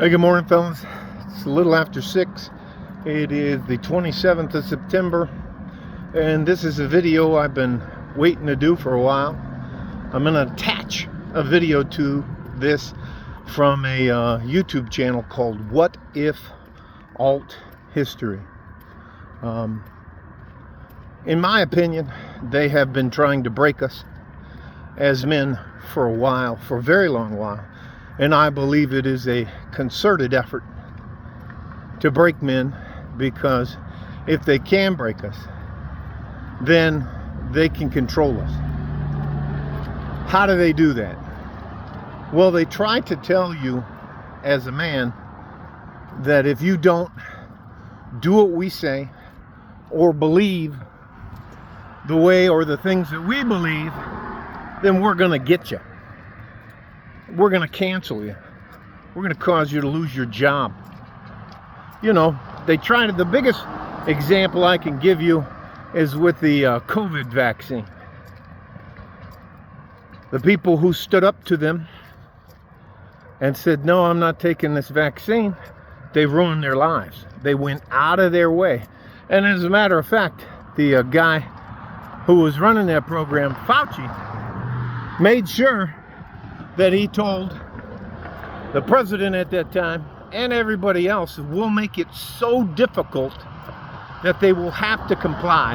Hey, good morning, fellas. It's a little after 6. It is the 27th of September, and this is a video I've been waiting to do for a while. I'm going to attach a video to this from a YouTube channel called What If Alt History. In my opinion, they have been trying to break us as men for a while, for a very long while. And I believe it is a concerted effort to break men, because if they can break us, then they can control us. How do they do that? Well, they try to tell you as a man that if you don't do what we say or believe the way or the things that we believe, then we're going to get you. We're going to cancel you. We're going to cause you to lose your job. You know, they try to, the biggest example I can give you is with the COVID vaccine. The people who stood up to them and said, no, I'm not taking this vaccine, they ruined their lives. They went out of their way. And as a matter of fact, the guy who was running that program, Fauci, made sure that he told the president at that time and everybody else, will make it so difficult that they will have to comply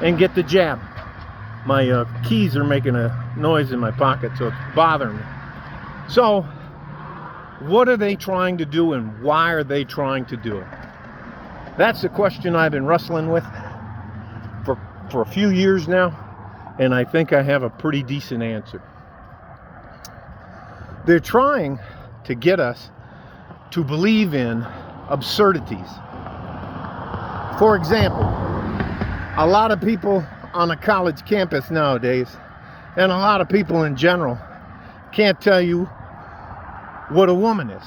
and get the jab. My keys are making a noise in my pocket, so it's bothering me. So, what are they trying to do, and why are they trying to do it? That's the question I've been wrestling with for a few years now, and I think I have a pretty decent answer. They're trying to get us to believe in absurdities. For example, a lot of people on a college campus nowadays, and a lot of people in general, can't tell you what a woman is,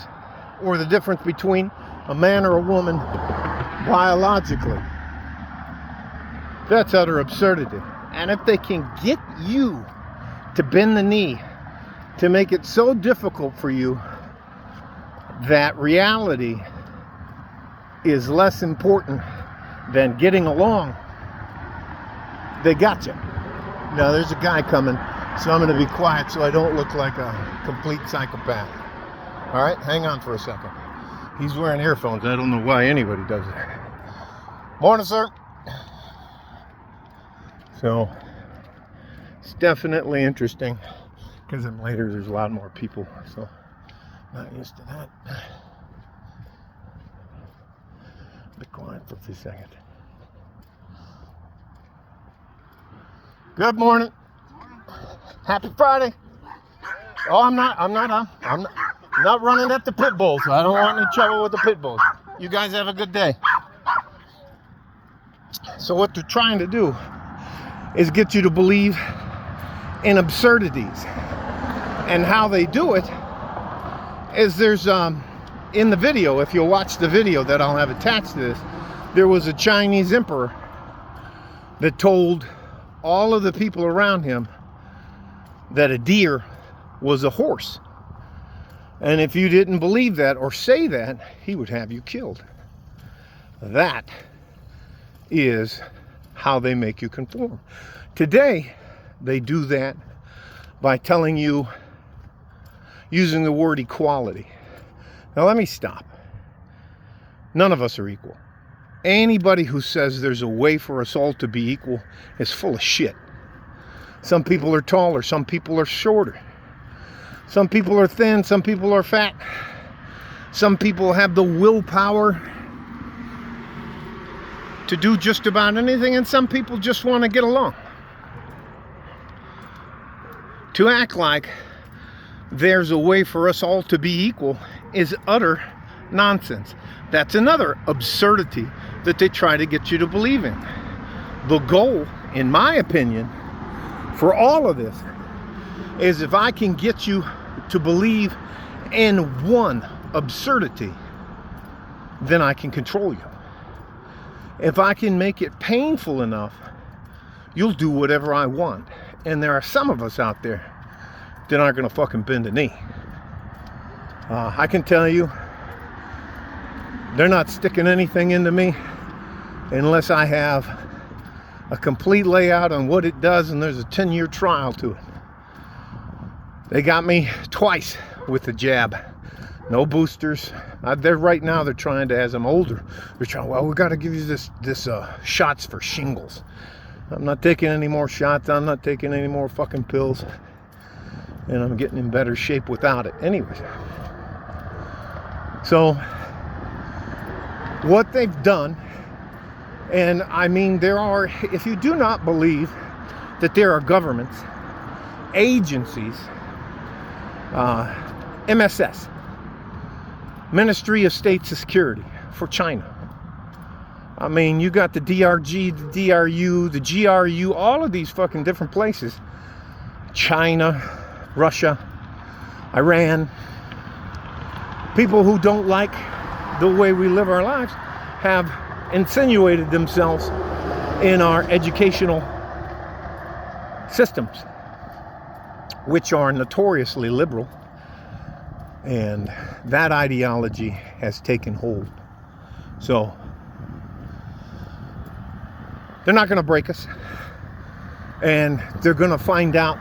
or the difference between a man or a woman biologically. That's utter absurdity. And if they can get you to bend the knee, to make it so difficult for you that reality is less important than getting along, they got you. Now there's a guy coming, so I'm going to be quiet so I don't look like a complete psychopath. All right, hang on for a second. He's wearing earphones. I don't know why anybody does that. Morning, sir. So it's definitely interesting, because then later there's a lot more people, so not used to that. Be quiet for a few seconds. Good morning. Happy Friday. Oh, I'm not running at the pit bulls. So I don't want any trouble with the pit bulls. You guys have a good day. So what they're trying to do is get you to believe in absurdities. And how they do it is there's in the video, if you'll watch the video that I'll have attached to this, there was a Chinese emperor that told all of the people around him that a deer was a horse. And if you didn't believe that or say that, he would have you killed. That is how they make you conform. Today, they do that by telling you, using the word equality. Now let me stop. None of us are equal. Anybody who says there's a way for us all to be equal is full of shit. Some people are taller, some people are shorter. Some people are thin, some people are fat. Some people have the willpower to do just about anything, and some people just want to get along. To act like there's a way for us all to be equal is utter nonsense. That's another absurdity that they try to get you to believe in. The goal, in my opinion, for all of this is if I can get you to believe in one absurdity, then I can control you. If I can make it painful enough, you'll do whatever I want. And there are some of us out there that aren't going to fucking bend a knee. I can tell you They're not sticking anything into me unless I have a complete layout on what it does, and there's a 10-year trial to it. They got me twice with the jab. No boosters. They're right now, they're trying to, as I'm older, they're trying, well, we got to give you this shots for shingles. I'm not taking any more shots. I'm not taking any more fucking pills. And I'm getting in better shape without it. Anyways. So, what they've done, and I mean, there are, if you do not believe that there are governments, agencies, MSS, Ministry of State Security for China. I mean, you got the DRG, the DRU, the GRU, all of these fucking different places. China, Russia, Iran. People who don't like the way we live our lives have insinuated themselves in our educational systems, which are notoriously liberal. And that ideology has taken hold. So, they're not going to break us. And they're going to find out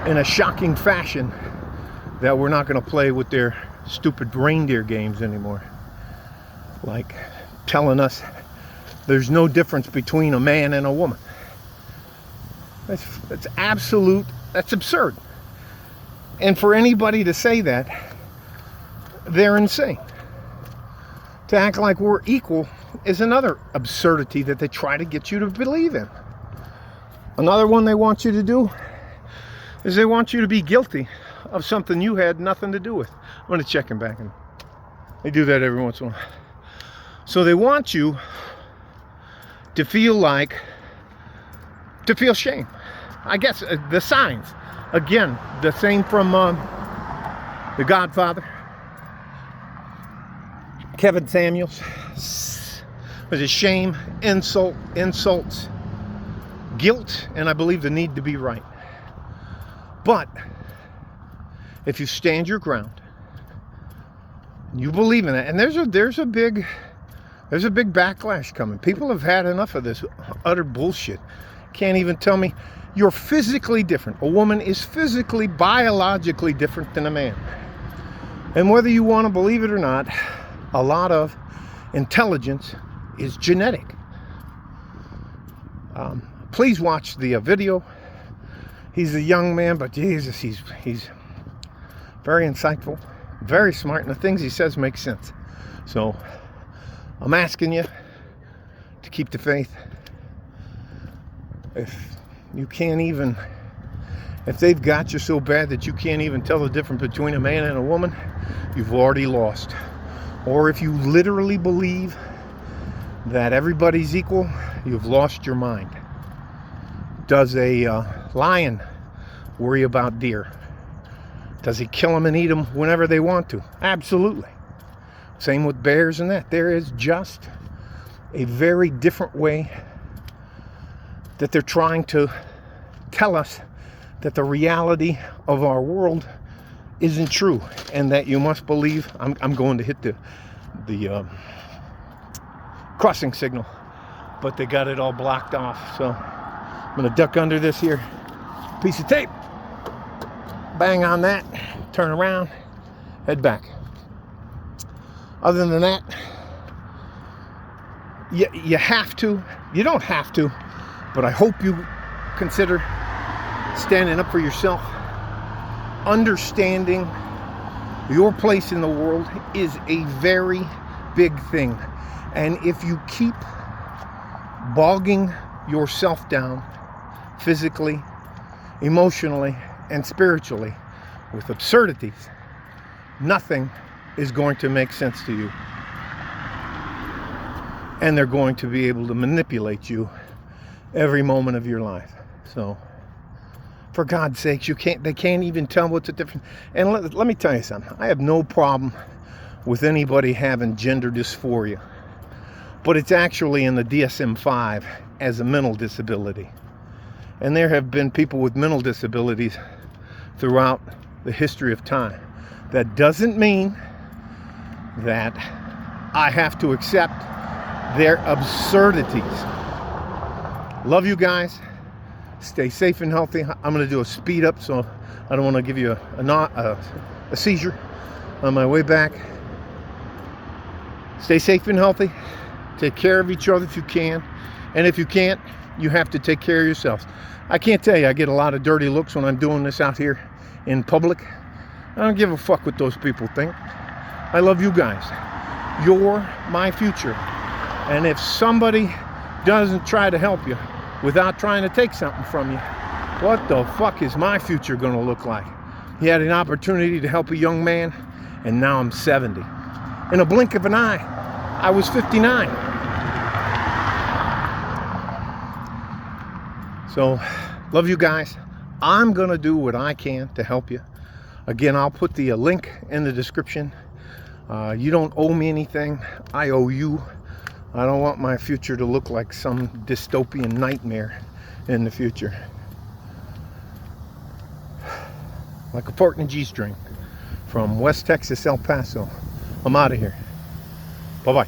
in a shocking fashion that we're not going to play with their stupid reindeer games anymore. Like telling us there's no difference between a man and a woman. That's absolute, that's absurd. And for anybody to say that, they're insane. To act like we're equal is another absurdity that they try to get you to believe in. Another one they want you to do is they want you to be guilty of something you had nothing to do with. I'm going to check them back. And they do that every once in a while. So they want you to feel shame. I guess the signs. Again, the same from The Godfather. Kevin Samuels. Was it shame, insults, guilt, and I believe the need to be right. But if you stand your ground, you believe in it, and there's a big backlash coming. People have had enough of this utter bullshit. Can't even tell me you're physically different. A woman is physically, biologically different than a man. And whether you want to believe it or not, a lot of intelligence is genetic. Please watch the video. He's a young man, but Jesus, he's very insightful, very smart, and the things he says make sense. So I'm asking you to keep the faith. If they've got you so bad that you can't even tell the difference between a man and a woman, you've already lost. Or if you literally believe that everybody's equal, you've lost your mind. Does a lion worry about deer? Does he kill them and eat them whenever they want to? Absolutely. Same with bears and that. There is just a very different way that they're trying to tell us that the reality of our world isn't true, and that you must believe. I'm going to hit the crossing signal, but they got it all blocked off. So I'm going to duck under this here piece of tape, bang on that, turn around, head back. Other than that, you have to. You don't have to, but I hope you consider standing up for yourself. Understanding your place in the world is a very big thing. And if you keep bogging yourself down physically, emotionally, and spiritually with absurdities, nothing is going to make sense to you. And they're going to be able to manipulate you every moment of your life. So, for God's sakes, they can't even tell what's the difference. And let me tell you something. I have no problem with anybody having gender dysphoria. But it's actually in the DSM-5 as a mental disability. And there have been people with mental disabilities throughout the history of time. That doesn't mean that I have to accept their absurdities. Love you guys. Stay safe and healthy. I'm going to do a speed up, so I don't want to give you a seizure on my way back. Stay safe and healthy. Take care of each other if you can. And if you can't, you have to take care of yourselves. I can't tell you, I get a lot of dirty looks when I'm doing this out here in public. I don't give a fuck what those people think. I love you guys. You're my future. And if somebody doesn't try to help you without trying to take something from you, what the fuck is my future gonna look like? He had an opportunity to help a young man, and now I'm 70. In a blink of an eye, I was 59. So, love you guys. I'm gonna do what I can to help you. Again, I'll put the link in the description. You don't owe me anything. I owe you. I don't want my future to look like some dystopian nightmare in the future. Like a pork and G-string from West Texas, El Paso. I'm out of here. Bye-bye.